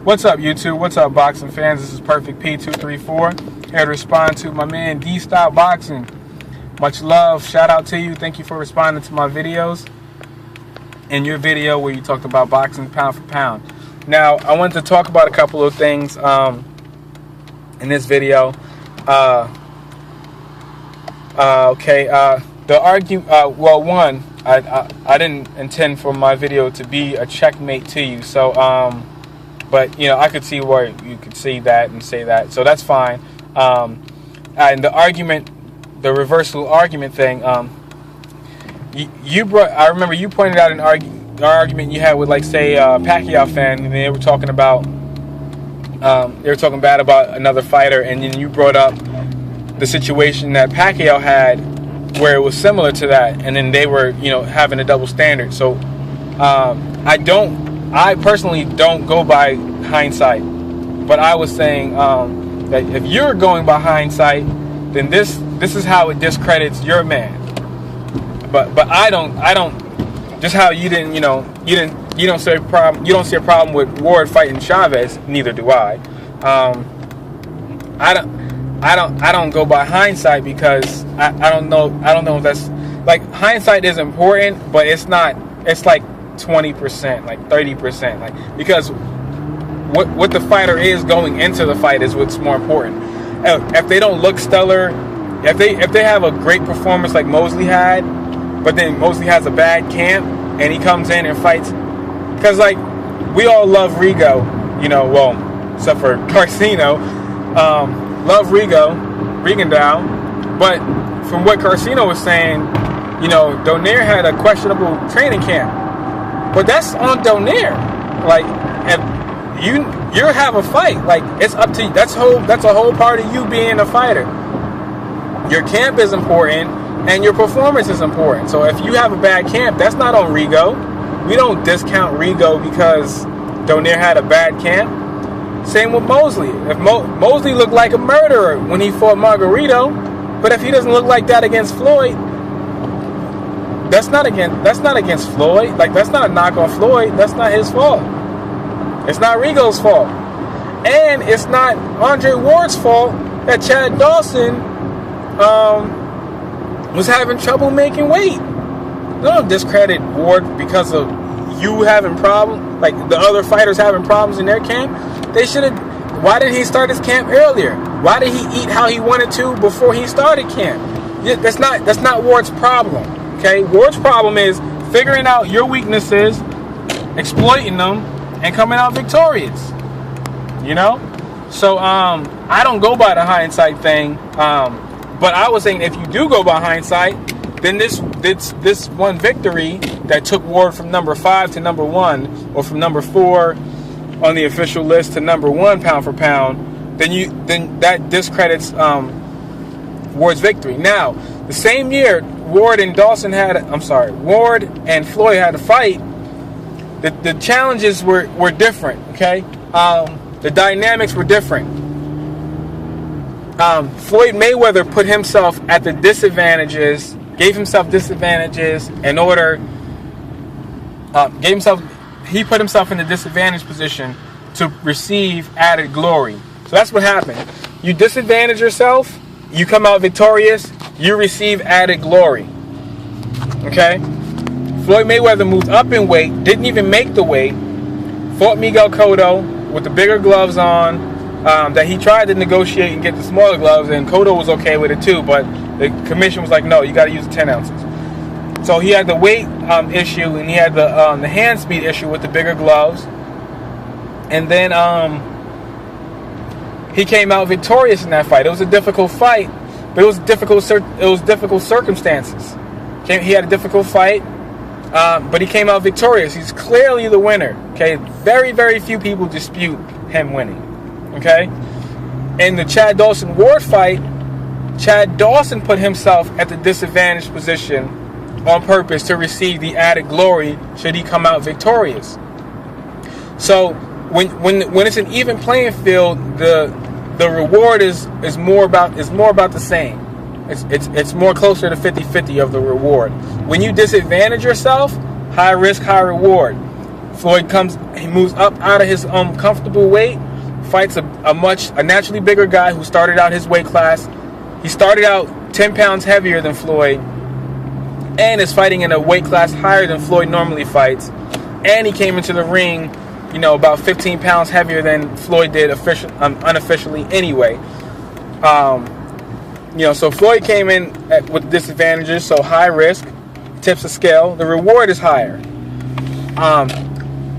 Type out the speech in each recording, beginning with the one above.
What's up, YouTube? What's up, boxing fans? This is Perfect P234 here to respond to my man dstyleboxing. Much love. Shout out to you. Thank you for responding to my videos. In your video where you talked about boxing pound for pound. Now, I wanted to talk about a couple of things in this video. Well, one, I didn't intend for my video to be a checkmate to you. So, but you know, I could see where you could see that and say that. So that's fine. And the argument, the reversal argument thing. I remember you pointed out an argument you had with, like, say, Pacquiao fan, and they were talking about, bad about another fighter, and then you brought up the situation that Pacquiao had, where it was similar to that, and then they were, you know, having a double standard. So, I personally don't go by hindsight, but I was saying that if you're going by hindsight, then this is how it discredits your man. But I don't just how you don't see a problem with Ward fighting Chavez. Neither do I. I don't go by hindsight because I don't know if that's, like, hindsight is important, but it's not. It's like 20%, like 30%, like, because what the fighter is going into the fight is what's more important. If they don't look stellar, if they have a great performance like Mosley had, but then Mosley has a bad camp and he comes in and fights, because, like, we all love Rigo, well, except for Carcino, love Rigondeaux, but from what Carcino was saying, Donaire had a questionable training camp. But that's on Donaire. Like, if you have a fight, like, it's up to you. That's a whole part of you being a fighter. Your camp is important and your performance is important. So if you have a bad camp, that's not on Rigo. We don't discount Rigo because Donaire had a bad camp. Same with Mosley. If Mosley looked like a murderer when he fought Margarito, but if he doesn't look like that against Floyd, that's not against Floyd. Like, that's not a knock on Floyd. That's not his fault. It's not Rigo's fault. And it's not Andre Ward's fault that Chad Dawson was having trouble making weight. Don't discredit Ward because of you having problems, like the other fighters having problems in their camp. They should have. Why didn't he start his camp earlier? Why did he eat how he wanted to before he started camp? That's not Ward's problem. Okay, Ward's problem is figuring out your weaknesses, exploiting them, and coming out victorious. So I don't go by the hindsight thing. But I was saying, if you do go by hindsight, then this one victory that took Ward from number 5 to number 1, or from number 4 on the official list to number 1 pound for pound, then that discredits Ward's victory. Now, the same year Ward and Floyd had a fight, the challenges were different, okay? The dynamics were different. Floyd Mayweather put himself at the disadvantages, gave himself disadvantages in order, he put himself in the disadvantaged position to receive added glory. So that's what happened. You disadvantage yourself, you come out victorious, you receive added glory. Okay? Floyd Mayweather moved up in weight, didn't even make the weight, fought Miguel Cotto with the bigger gloves on, that he tried to negotiate and get the smaller gloves, and Cotto was okay with it too, but the commission was like, no, you got to use the 10 ounces. So he had the weight issue, and he had the hand speed issue with the bigger gloves. And then he came out victorious in that fight. It was a difficult fight, but it was difficult circumstances. He had a difficult fight, but he came out victorious. He's clearly the winner. Okay, very, very few people dispute him winning. Okay, in the Chad Dawson Ward fight, Chad Dawson put himself at the disadvantaged position on purpose to receive the added glory should he come out victorious. So when it's an even playing field, the reward is more about the same. It's more closer to 50-50 of the reward. When you disadvantage yourself, high risk, high reward. He moves up out of his comfortable weight, fights a naturally bigger guy who started out his weight class. He started out 10 pounds heavier than Floyd, and is fighting in a weight class higher than Floyd normally fights. And he came into the ring, about 15 pounds heavier than Floyd did unofficially anyway. So Floyd came in with disadvantages, so high risk, tips the scale. The reward is higher.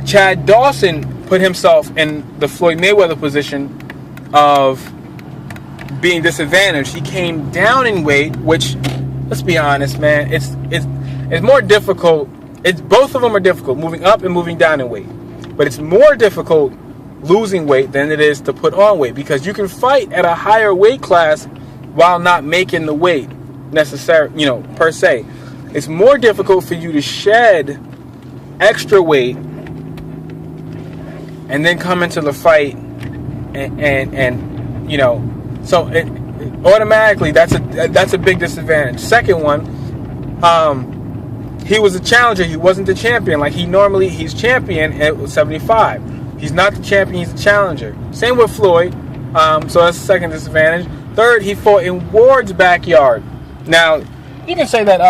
Chad Dawson put himself in the Floyd Mayweather position of being disadvantaged. He came down in weight, which, let's be honest, man, it's more difficult. Both of them are difficult, moving up and moving down in weight. But it's more difficult losing weight than it is to put on weight, because you can fight at a higher weight class while not making the weight necessary, per se. It's more difficult for you to shed extra weight and then come into the fight and so automatically that's a big disadvantage. Second one, he was a challenger. He wasn't the champion. Like he's champion at 75. He's not the champion. He's the challenger. Same with Floyd. So that's the second disadvantage. Third, he fought in Ward's backyard. Now, you can say that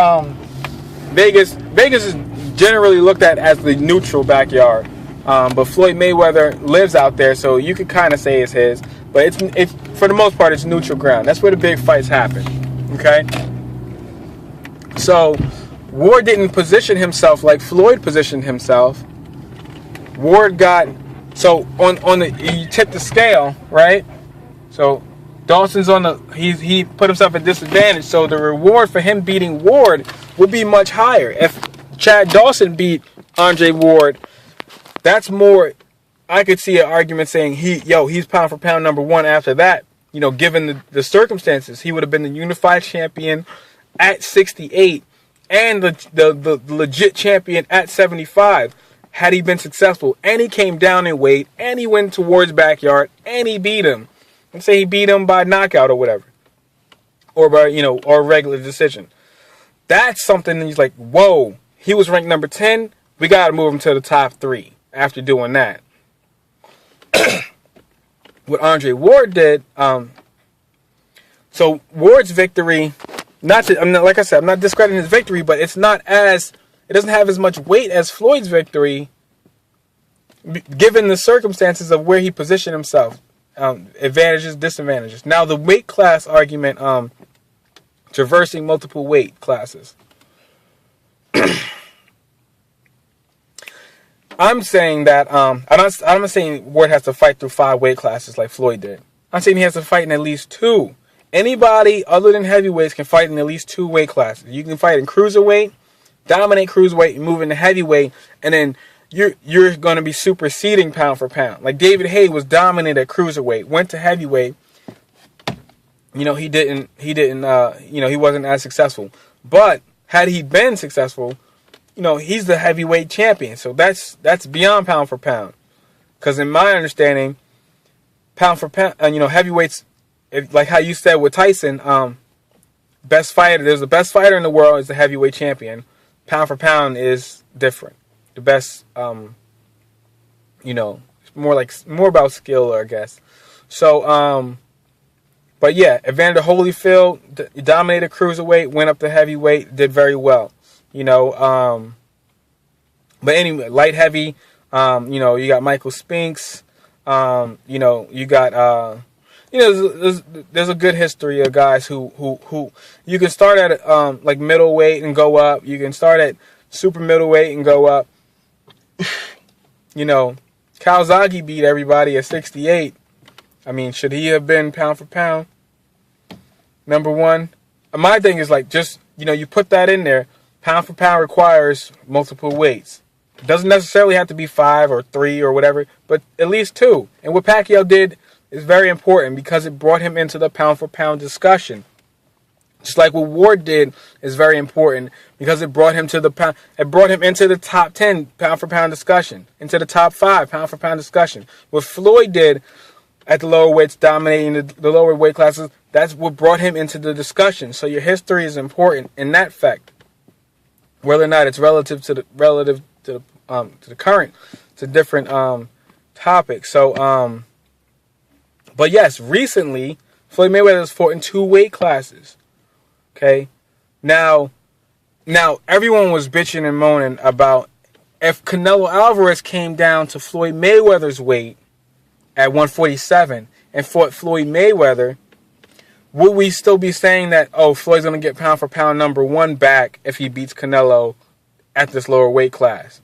Vegas is generally looked at as the neutral backyard, but Floyd Mayweather lives out there, so you could kind of say it's his. But it's for the most part, it's neutral ground. That's where the big fights happen. Okay. So Ward didn't position himself like Floyd positioned himself. Ward got you tip the scale, right? So Dawson's he put himself at disadvantage, so the reward for him beating Ward would be much higher. If Chad Dawson beat Andre Ward, that's more. I could see an argument saying he's pound for pound number one after that. Given the circumstances, he would have been the unified champion at 68 and the legit champion at 75 had he been successful. And he came down in weight, and he went towards backyard, and he beat him. Let's say he beat him by knockout or whatever, or by or regular decision. That's something that he's like, whoa, he was ranked number 10. We got to move him to the top 3 after doing that. What Andre Ward did, so Ward's victory, like I said, I'm not discrediting his victory, but it doesn't have as much weight as Floyd's victory, given the circumstances of where he positioned himself. Advantages, disadvantages. Now the weight class argument, traversing multiple weight classes. I'm saying that I'm not saying Ward has to fight through 5 weight classes like Floyd did. I'm saying he has to fight in at least 2. Anybody other than heavyweights can fight in at least 2 weight classes. You can fight in cruiserweight, dominate cruiserweight, and move into heavyweight, and then you're going to be superseding pound for pound. Like David Haye was dominant at cruiserweight, went to heavyweight. He wasn't as successful. But had he been successful, he's the heavyweight champion. So that's beyond pound for pound. Because in my understanding, pound for pound, heavyweights, like how you said with Tyson, best fighter. There's the best fighter in the world is the heavyweight champion. Pound for pound is different. The best, more about skill, I guess. So, but yeah, Evander Holyfield dominated cruiserweight, went up to heavyweight, did very well. But anyway, light heavy, you got Michael Spinks, you got, there's a good history of guys who you can start at like middleweight and go up. You can start at super middleweight and go up. Kawasaki beat everybody at 68. I mean, should he have been pound for pound number 1? My thing is like just you put that in there. Pound for pound requires multiple weights. It doesn't necessarily have to be 5 or 3 or whatever, but at least 2. And what Pacquiao did is very important because it brought him into the pound for pound discussion. Just like what Ward did is very important because it brought him into the top 10 pound for pound discussion, into the top 5 pound for pound discussion. What Floyd did at the lower weights, dominating the lower weight classes, that's what brought him into the discussion. So your history is important in that fact, whether or not it's relative to the to the current. It's a different topic. So, but yes, recently Floyd Mayweather has fought in 2 weight classes. Okay, now everyone was bitching and moaning about if Canelo Alvarez came down to Floyd Mayweather's weight at 147 and fought Floyd Mayweather, would we still be saying that, oh, Floyd's going to get pound for pound number 1 back if he beats Canelo at this lower weight class?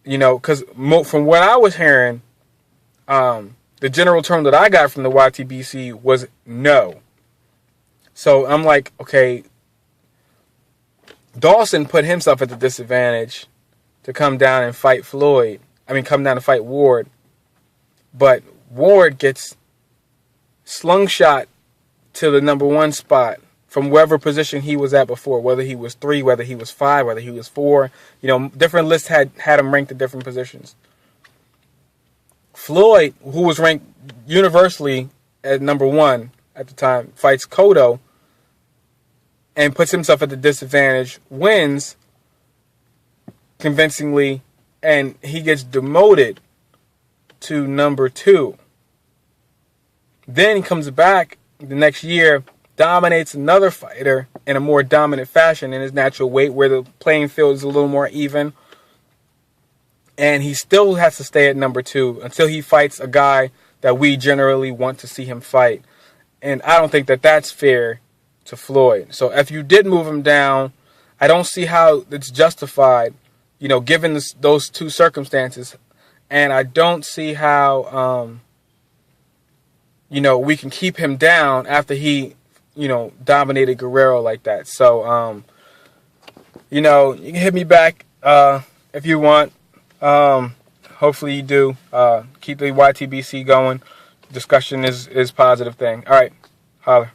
You know, because from what I was hearing, the general term that I got from the YTBC was no. So I'm like, okay, Dawson put himself at the disadvantage to come down and fight Floyd. I mean, come down to fight Ward. But Ward gets slungshot to the number 1 spot from wherever position he was at before, whether he was 3, whether he was 5, whether he was 4. You know, different lists had him ranked at different positions. Floyd, who was ranked universally at number 1 at the time, fights Cotto and puts himself at the disadvantage, wins convincingly, and he gets demoted to number 2. Then he comes back the next year, dominates another fighter in a more dominant fashion in his natural weight, where the playing field is a little more even. And he still has to stay at number 2 until he fights a guy that we generally want to see him fight. And I don't think that that's fair to Floyd. So if you did move him down, I don't see how it's justified, you know, given those 2 circumstances. And I don't see how, you know, we can keep him down after he, you know, dominated Guerrero like that. So, you know, you can hit me back if you want. Hopefully you do. Keep the YTBC going. Discussion is a positive thing. All right. Holler.